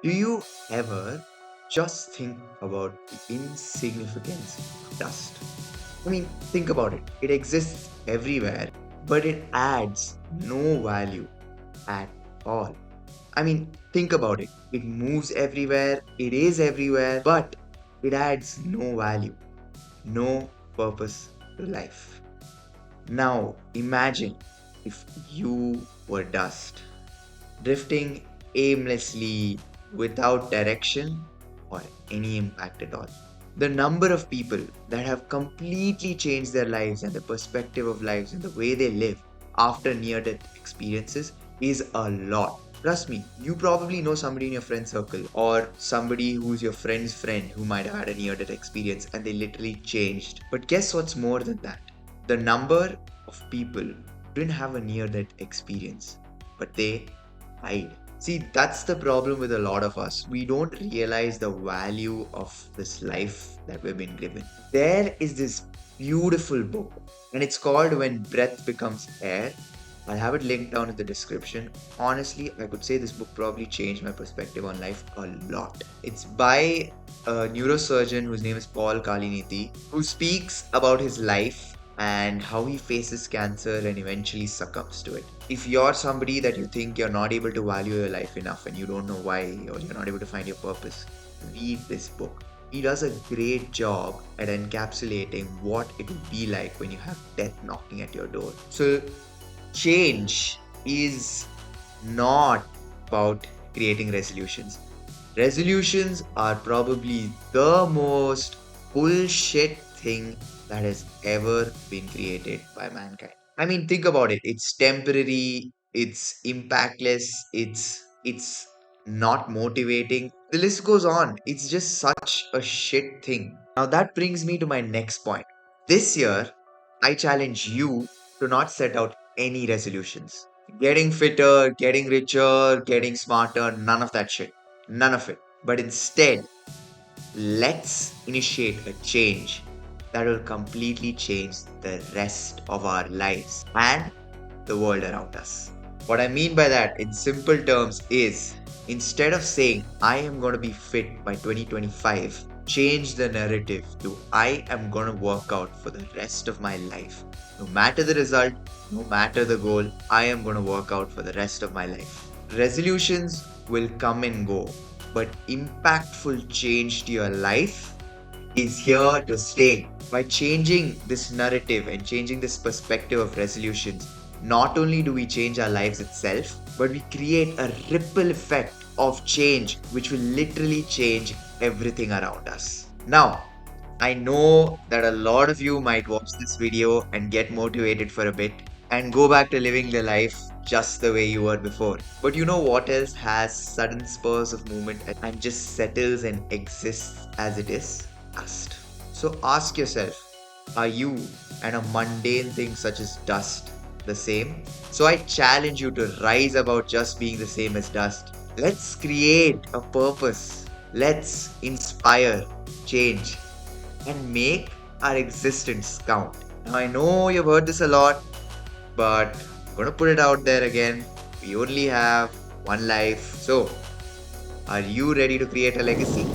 Do you ever just think about the insignificance of dust? I mean, think about it. It exists everywhere, but it adds no value at all. I mean, think about it. It moves everywhere, it is everywhere, but it adds no value, no purpose to life. Now, imagine if you were dust, drifting aimlessly without direction or any impact at all. The number of people that have completely changed their lives and the perspective of lives and the way they live after near death experiences is a lot. Trust me, you probably know somebody in your friend circle or somebody who's your friend's friend who might have had a near death experience and they literally changed. But guess what's more than that? The number of people who didn't have a near death experience, but they died. See, that's the problem with a lot of us. We don't realize the value of this life that we've been given. There is this beautiful book, and it's called When Breath Becomes Air. I'll have it linked down in the description. Honestly, I could say this book probably changed my perspective on life a lot. It's by a neurosurgeon whose name is Paul Kaliniti, who speaks about his life and how he faces cancer and eventually succumbs to it. If you're somebody that you think you're not able to value your life enough and you don't know why, or you're not able to find your purpose, read this book. He does a great job at encapsulating what it would be like when you have death knocking at your door. So, change is not about creating resolutions. Resolutions are probably the most bullshit thing that has ever been created by mankind. I mean, think about it. It's temporary, it's impactless, it's not motivating. The list goes on. It's just such a shit thing. Now that brings me to my next point. This year, I challenge you to not set out any resolutions. Getting fitter, getting richer, getting smarter, none of that shit. None of it. But instead, let's initiate a change that will completely change the rest of our lives and the world around us. What I mean by that, in simple terms, is instead of saying, I am going to be fit by 2025, change the narrative to, I am going to work out for the rest of my life. No matter the result, no matter the goal, I am going to work out for the rest of my life. Resolutions will come and go, but impactful change to your life is here to stay. By changing this narrative and changing this perspective of resolutions, not only do we change our lives itself, but we create a ripple effect of change which will literally change everything around us. Now, I know that a lot of you might watch this video and get motivated for a bit and go back to living the life just the way you were before. But you know what else has sudden spurs of movement and just settles and exists as it is? Dust. So ask yourself, are you and a mundane thing such as dust the same? So I challenge you to rise above just being the same as dust. Let's create a purpose. Let's inspire change and make our existence count. Now, I know you've heard this a lot, but I'm gonna put it out there again. We only have one life. So, are you ready to create a legacy?